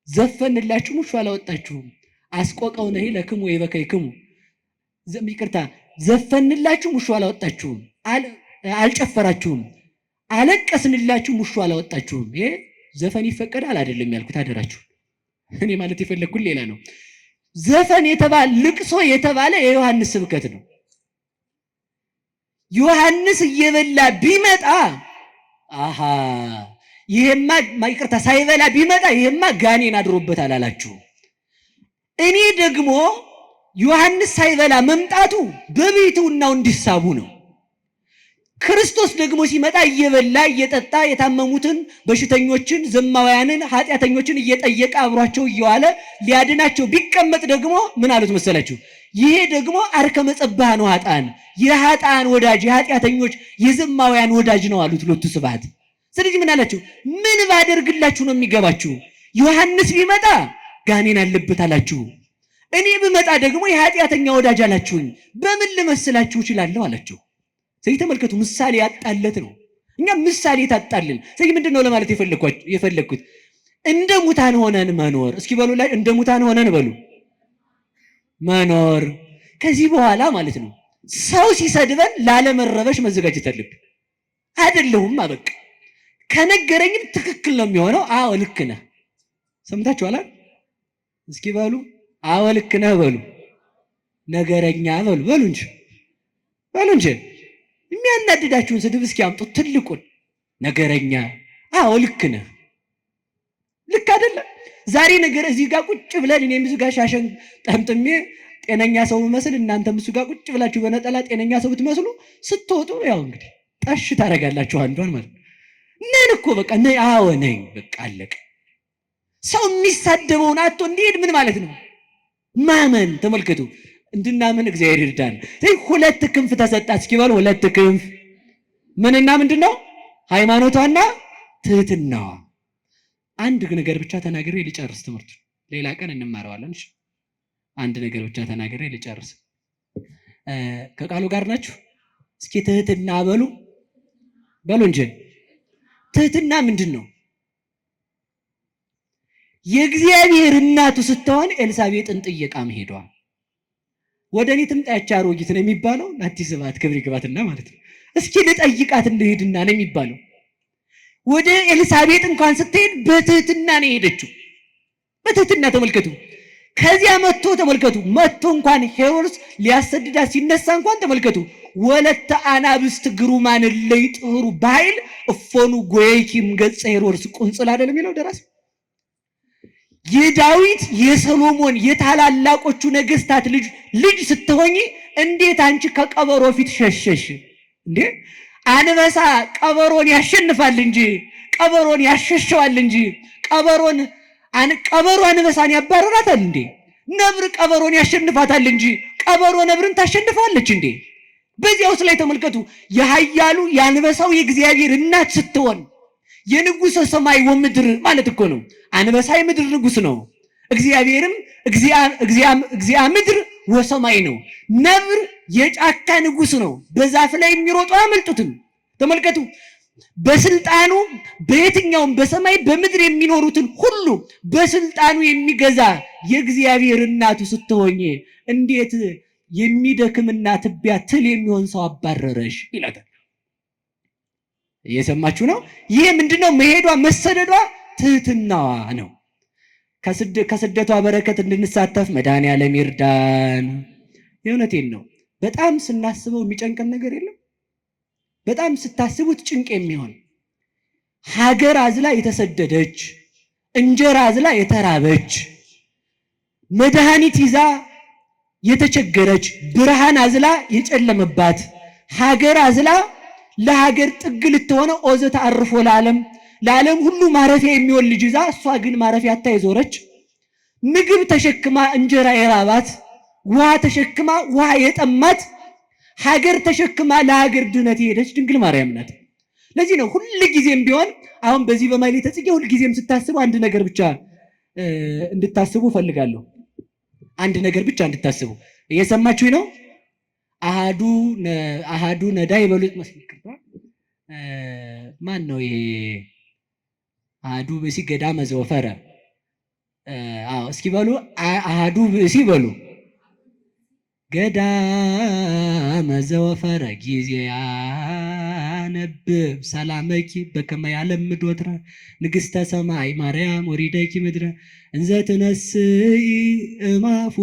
ዘፈንላችሁ ሙሾ አላወጣችሁም። አስቆቀውነ ለክሙ ወይ በከይክሙ፣ ይቅርታ ዘፈንላችሁ ሙሾ አላወጣችሁም፣ አልጨፈራችሁም። አለቀስንላችሁ ሙሾ አላወጣችሁም። ይሄ ዘፈን ይፈቀዳል አይደለም ያልኩት፣ አደራችሁ። እኔ ማለት የፈለግኩት ሌላ ነው። ዘፈን የተባለ ልቅሶ የተባለ የዮሐንስ ስብከት ነው። ዮሐንስ እየበላ ቢመጣ አሃ ይሄማ ይቅርታ ሳይበላ ቢመጣ ይሄማ ጋኔን አድሮበታል አላችሁ። እኔ ደግሞ ዮሐንስ ሳይበላ መምጣቱ በቤቱናው እንዲሳቡ ነው። ክርስቶስ ደግሞ ሲመጣ እየበላ እየጠጣ የታመሙትን በሽተኞችን፣ ዘማውያንን፣ ኃጢአተኞችን እየጠየቀ አብሯቸው እየዋለ ሊያድናቸው ቢቀመጥ ደግሞ ምን አሉት መሰላችሁ? ይሄ ደግሞ አርከ መጸባህ ነው፣ ኃጥአን የኃጥአን ወዳጅ የኃጢአተኞች የዘማውያን ወዳጅ ነው አሉት ሎቱ ስብሐት። ስለዚህ ምን አላችሁ? ምን ባደርግላችሁ ነው የሚገባችሁ? ዮሐንስ ቢመጣ ጋኔን አለበት አላችሁ፣ እኔ ብመጣ ደግሞ የኃጢአተኛ ወዳጅ አላችሁኝ። በምን ልመስላችሁ እችላለሁ አላችሁ። ስለዚህ ተመልከቱ፣ ምሳሌ ያጣለት ነው። እኛ ምሳሌ ታጣልን። ስለዚህ ምንድነው ለማለት የፈለግኩት? እንደ ሙታን ሆነን መኖር። እስኪ በሉ ላይ እንደ ሙታን ሆነን በሉ መኖር። ከዚህ በኋላ ማለት ነው ሰው ሲሰድበን ላለመረበሽ መዘጋጀት አለብን። አይደለሁም አበቃ ከነገረኝም ትክክል ነው የሚሆነው። አዎ ልክ ነህ። ሰምታችኋል? እስኪ በሉ አዎ ልክ ነህ በሉ። ነገረኛ በሉ እንጂ የሚያናድዳችሁን ስድብ እስኪ አምጡ። ትልቁን ነገረኛ። አዎ ልክ ነህ። ልክ አይደለም? ዛሬ ነገር እዚህ ጋር ቁጭ ብለን እኔም እዚህ ጋር ሻሸን ጠምጥሜ ጤነኛ ሰው መስል እናንተም እሱ ጋር ቁጭ ብላችሁ በነጠላ ጤነኛ ሰው ብትመስሉ ስትወጡ ያው እንግዲህ ጠሽ ታደርጋላችሁ አንዷን ማለት ነን እኮ በቃ ነኝ። አዎ ነኝ በቃ አለቀ። ሰው የሚሳደበውን አጥቶ እንዲሄድ ምን ማለት ነው? ማመን። ተመልከቱ እንድናምን እግዚአብሔር ይርዳን። ሁለት ክንፍ ተሰጣት። እስኪ በሉ ሁለት ክንፍ። ምንና ምንድነው? ሃይማኖቷና ትህትናዋ። አንድ ነገር ብቻ ተናግሬ ልጨርስ ትምህርቱ። ሌላ ቀን እንማረዋለን። እሺ አንድ ነገር ብቻ ተናግሬ ልጨርስ። ከቃሉ ጋር ናችሁ? እስኪ ትህትና በሉ እንጂ። ትህትና ምንድን ነው? የእግዚአብሔር እናቱ ስትሆን ኤልሳቤጥን ጥየቃ መሄዷ። ወደ እኔ ትምጣ ያች አሮጊት ነው የሚባለው። አዲስ ስብሐት ክብር ይግባትና ማለት ነው። እስኪ ልጠይቃት እንሄድና ነው የሚባለው። ወደ ኤልሳቤጥ እንኳን ስትሄድ በትህትና ነው የሄደችው። በትህትና ተመልከቱ። ከዚያ መጥቶ እንኳን ሄሮድስ ሊያሰድዳት ሲነሳ እንኳን ተመልከቱ። ወለተ አናብስት ግሩማን ለይጥሩ ባይል እፎኑ ጎይኪም ገጸ ሄሮድስ ቁንጽል አይደለም የሚለው ደራሲ። የዳዊት የሰሎሞን የታላላቆቹ ነገስታት ልጅ ስትሆኚ እንዴት አንቺ ከቀበሮ ፊት ሸሸሽ እንዴ? አንበሳ ቀበሮን ያሸንፋል እንጂ ቀበሮን ያሸሸዋል እንጂ ቀበሮ አንበሳን ያባረራታል እንዴ? ነብር ቀበሮን ያሸንፋታል እንጂ ቀበሮ ነብርን ታሸንፋለች እንዴ? በዚያውስ ላይ ተመልከቱ። የኃያሉ የአንበሳው የእግዚአብሔር እናት ስትሆን የንጉሠ ሰማይ ወምድር ማለት እኮ ነው። አንበሳ የምድር ንጉሥ ነው። እግዚአብሔርም እግዚአ ምድር ወሰማይ ነው። ነብር የጫካ ንጉሥ ነው። በዛፍ ላይ የሚሮጡ አያመልጡትም። ተመልከቱ። በስልጣኑ በየትኛውም በሰማይ በምድር የሚኖሩትን ሁሉ በስልጣኑ የሚገዛ የእግዚአብሔር እናቱ ስትሆኝ እንዴት የሚደክምና ትቢያ ትል የሚሆን ሰው አባረረሽ ይላታል። እየሰማችሁ ነው? ይሄ ምንድነው? መሄዷ መሰደዷ ትህትናዋ ነው። ከስደቷ በረከት እንድንሳተፍ መድኃኔዓለም ይርዳን። የእውነቴን ነው። በጣም ስናስበው የሚጨንቀን ነገር የለም። በጣም ስታስቡት ጭንቅ የሚሆን ሀገር አዝላ የተሰደደች፣ እንጀራ አዝላ የተራበች፣ መድኃኒት ይዛ የተቸገረች፣ ብርሃን አዝላ የጨለመባት፣ ሀገር አዝላ ለሀገር ጥግ ልትሆነ ኦዘ ተአርፎ ለዓለም ሁሉ ማረፊያ የሚሆን ልጅ ይዛ እሷ ግን ማረፊያ አታ የዞረች፣ ምግብ ተሸክማ እንጀራ የራባት፣ ውሃ ተሸክማ ውሃ የጠማት፣ ሀገር ተሸክማ ለሀገር ድነት የሄደች ድንግል ማርያም ናት። ለዚህ ነው ሁል ጊዜም ቢሆን አሁን በዚህ በማኅሌተ ጽጌ ሁል ጊዜም ስታስቡ አንድ ነገር ብቻ እንድታስቡ ፈልጋለሁ። አንድ ነገር ብቻ እንድታስቡ። እየሰማችሁኝ ነው? አሃዱ ነዳይ በሉት መስክር ማን ነው ይሄ? አሃዱ ብእሲ ገዳመ ዘወፈረ። እስኪ በሉ አሃዱ ብእሲ በሉ ገዳመ ዘወፈረ ጊዜ ያነብብ ሰላመኪ በከመ ያለምድ ወትረ ንግሥተ ሰማይ ማርያም ወሪደኪ ምድረ እንዘ ትነስኢ እማፉ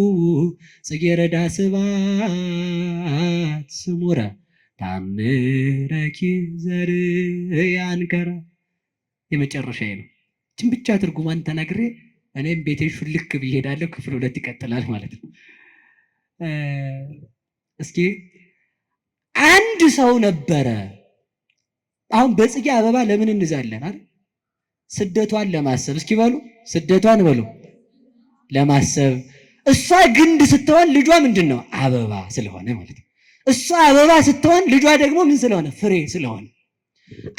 ጽጌረዳ ስባት ስሙረ ታምረኪ ዘርአንከረ። የመጨረሻዬ ነው። ይህችን ብቻ ትርጉሟን ተናግሬ እኔም ቤቴን ሹልክ ብዬ እሄዳለሁ። ክፍል 2 ይቀጥላል ማለት ነው። እስኪ አንድ ሰው ነበረ። አሁን በጽጌ አበባ ለምን እንዛለን አይደል? ስደቷን ለማሰብ። እስኪ በሉ ስደቷን በሉ ለማሰብ። እሷ ግንድ ስትሆን ልጇ ምንድን ነው? አበባ ስለሆነ ማለት ነው። እሷ አበባ ስትሆን ልጇ ደግሞ ምን ስለሆነ? ፍሬ ስለሆነ።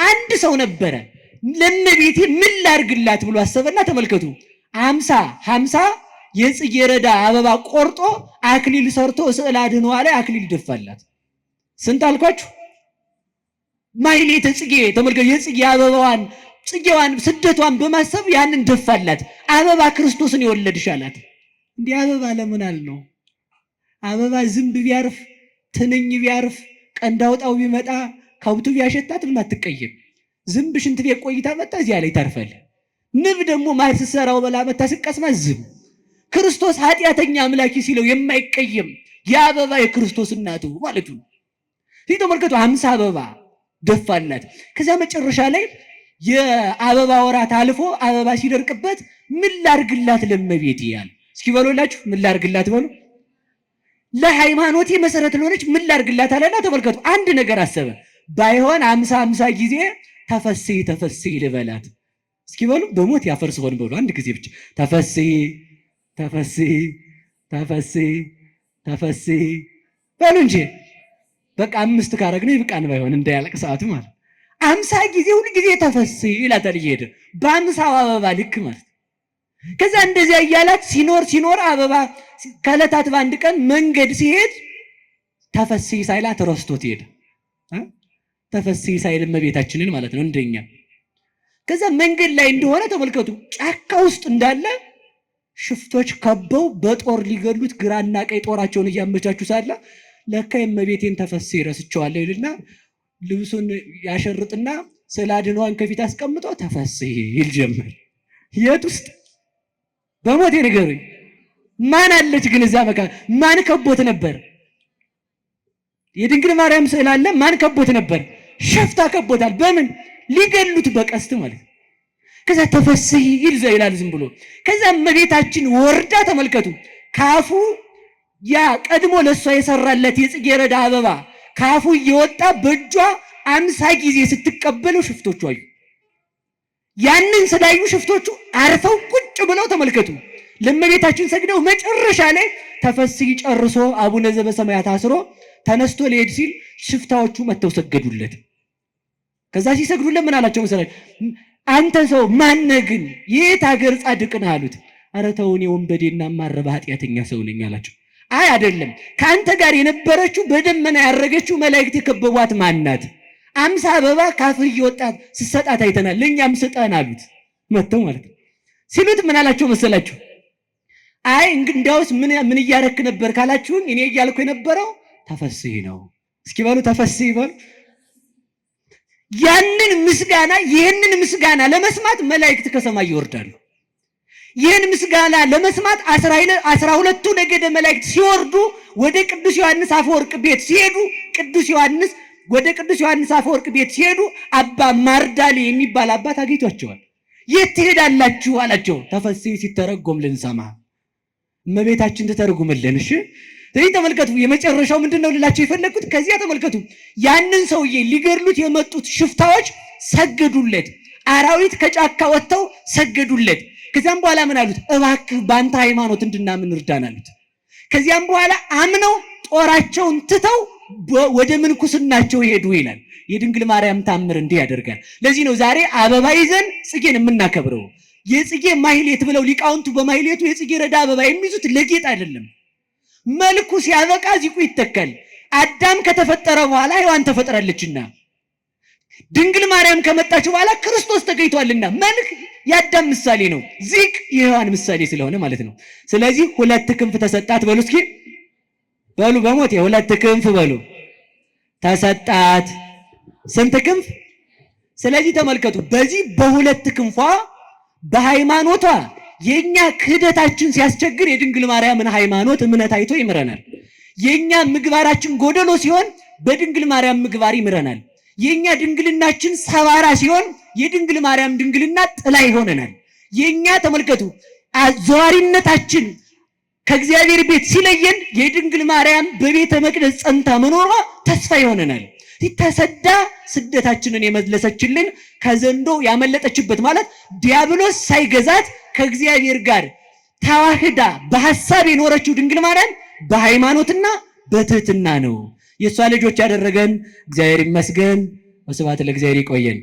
አንድ ሰው ነበረ። ለእመቤቴ ምን ላድርግላት ብሎ አሰበና ተመልከቱ፣ 50 የጽጌረዳ አበባ ቆርጦ አክሊል ሰርቶ ስዕል አድኅኖዋ ላይ አክሊል ደፋላት። ስንት አልኳችሁ? ማኅሌተ ጽጌ ተመልከቱ። የጽጌ አበባዋን ጽጌዋን ስደቷን በማሰብ ያንን ደፋላት። አበባ ክርስቶስን የወለድሽ አላት። እንዲህ አበባ ለምን አልነው? አበባ ዝንብ ቢያርፍ ትንኝ ቢያርፍ ቀንድ አውጣው ቢመጣ ከብቱ ቢያሸታት ምን አትቀየም። ዝንብ ሽንት ቤት ቆይታ መጣ እዚያ ላይ ታርፋል። ንብ ደግሞ ማር ስትሰራው በላ መታ ስቀስማ ዝም። ክርስቶስ ኃጢአተኛ አምላኪ ሲለው የማይቀየም የአበባ የክርስቶስ እናቱ ማለቱ ነው። ተመልከቱ 50 አበባ ደፋላት። ከዛ መጨረሻ ላይ የአበባ ወራት አልፎ አበባ ሲደርቅበት ምን ላድርግላት ለእመቤቴ ያለ። እስኪ በሉላችሁ ምን ላድርግላት በሉ። ለሃይማኖቴ መሰረት ለሆነች ምን ላድርግላት አለና ተመልከቱ አንድ ነገር አሰበ። ባይሆን 50 ጊዜ ተፈስሒ ልበላት። እስኪ በሉ በሞት ያፈርስ ሆን በሉ አንድ ጊዜ ብቻ ተፈስሒ በሉ እንጂ በቃ 5 ካረግነው ይብቃን። ባይሆን እንዳያለቅ ሰዓቱ ማለት 50 ጊዜ ሁሉ ጊዜ ተፈስሒ ይላታል እየሄደ በ50 አበባ ልክ ማለት። ከዛ እንደዚያ እያላት ሲኖር አበባ ከዕለታት በአንድ ቀን መንገድ ሲሄድ ተፈስሒ ሳይላት ረስቶት ሄደ። ተፈስሒ ሳይል እመቤታችንን ማለት ነው እንደኛ። ከዛ መንገድ ላይ እንደሆነ ተመልከቱ ጫካ ውስጥ እንዳለ ሽፍቶች ከበው በጦር ሊገሉት ግራና ቀኝ ጦራቸውን እያመቻቹ ሳለ ለካ የእመቤቴን ተፈስሒ ረስቸዋለሁ ይልና ልብሱን ያሸርጥና ስዕለ አድኅኖዋን ከፊት አስቀምጦ ተፈስሒ ይል ጀመር። የት ውስጥ በሞቴ ንገሩኝ። ማን አለች ግን እዛ መካከል? ማን ከቦት ነበር? የድንግል ማርያም ስዕል አለ። ማን ከቦት ነበር? ሸፍታ ከቦታል። በምን ሊገሉት? በቀስት ማለት። ከዛ ተፈስሒ ይላል ዝም ብሎ። ከዛ እመቤታችን ወርዳ ተመልከቱ ካፉ ያ ቀድሞ ለሷ የሰራለት የጽጌረዳ አበባ ካፉ እየወጣ በእጇ 50 ጊዜ ስትቀበለው ሽፍቶቹ አዩ። ያንን ስላዩ ሽፍቶቹ አርፈው ቁጭ ብለው ተመልከቱ ለእመቤታችን ሰግደው መጨረሻ ላይ ተፈስሒ ጨርሶ አቡነ ዘበሰማያት አስሮ ተነስቶ ሊሄድ ሲል ሽፍታዎቹ መተው ሰገዱለት። ከዛ ሲሰግዱለት ምን አላቸው መሰላችሁ? አንተ ሰው ማነህ ግን? የት ሀገር ጻድቅ ነህ አሉት። ኧረ ተው እኔ ወንበዴና ማረባ ኃጢአተኛ ሰው ነኝ አላቸው። አይ አይደለም፣ ከአንተ ጋር የነበረችው በደመና ያረገችው መላእክት የከበቧት ማናት? 50 አበባ ካፍህ እየወጣት ስትሰጣት አይተናል፣ ለእኛም ስጠን አሉት። መተው ማለት ነው። ሲሉት ምን አላቸው መሰላችሁ? አይ እንግዲያውስ ምን እያረክ ነበር ካላችሁኝ እኔ እያልኩ የነበረው ተፈስሒ ነው። እስኪ በሉ ተፈስሒ በሉ። ይህንን ምስጋና ለመስማት መላእክት ከሰማይ ይወርዳሉ። ይህን ምስጋና ለመስማት 12ቱ ነገደ መላእክት ሲወርዱ ወደ ቅዱስ ዮሐንስ አፈወርቅ ቤት ሲሄዱ አባ ማርዳሌ የሚባል አባት አግኝቷቸዋል። የት ትሄዳላችሁ አላቸው። ተፈሥሒ ሲተረጎም ልንሰማ እመቤታችን ትተርጉምልን። እሺ ስለዚህ ተመልከቱ፣ የመጨረሻው ምንድነው ልላቸው የፈለኩት? ከዚያ ተመልከቱ፣ ያንን ሰውዬ ሊገድሉት የመጡት ሽፍታዎች ሰገዱለት። አራዊት ከጫካ ወጥተው ሰገዱለት። ከዚያም በኋላ ምን አሉት? እባክህ በአንተ ሃይማኖት እንድናምን እርዳን አሉት። ከዚያም በኋላ አምነው ጦራቸውን ትተው ወደ ምንኩስናቸው ሄዱ ይላል። የድንግል ማርያም ታምር እንዲህ ያደርጋል። ለዚህ ነው ዛሬ አበባ ይዘን ጽጌን የምናከብረው። የጽጌ ማህሌት ብለው ሊቃውንቱ በማህሌቱ የጽጌ ረዳ አበባ የሚይዙት ለጌጥ አይደለም። መልኩ ሲያበቃ ዚቁ ይተካል። አዳም ከተፈጠረ በኋላ ሔዋን ተፈጥራለችና፣ ድንግል ማርያም ከመጣች በኋላ ክርስቶስ ተገኝቷልና መልክ የአዳም ምሳሌ ነው፣ ዚቅ የሔዋን ምሳሌ ስለሆነ ማለት ነው። ስለዚህ 2 ክንፍ ተሰጣት በሉ እስኪ በሉ በሞት የ2 ክንፍ በሉ ተሰጣት። ስንት ክንፍ? ስለዚህ ተመልከቱ፣ በዚህ በ2 ክንፏ በሃይማኖቷ የኛ ክህደታችን ሲያስቸግር የድንግል ማርያምን ሃይማኖት እምነት አይቶ ይምረናል። የኛ ምግባራችን ጎደሎ ሲሆን በድንግል ማርያም ምግባር ይምረናል። የኛ ድንግልናችን ሰባራ ሲሆን የድንግል ማርያም ድንግልና ጥላ ይሆነናል። የኛ ተመልከቱ አዘዋሪነታችን ከእግዚአብሔር ቤት ሲለየን የድንግል ማርያም በቤተ መቅደስ ጸንታ መኖሯ ተስፋ ይሆነናል። ተሰዳ ስደታችንን የመለሰችልን ከዘንዶ ያመለጠችበት ማለት ዲያብሎስ ሳይገዛት ከእግዚአብሔር ጋር ተዋህዳ በሐሳብ የኖረችው ድንግል ማርያም በሃይማኖትና በትህትና ነው። የእሷ ልጆች ያደረገን እግዚአብሔር ይመስገን። ወስብሐት ለእግዚአብሔር። ይቆየን።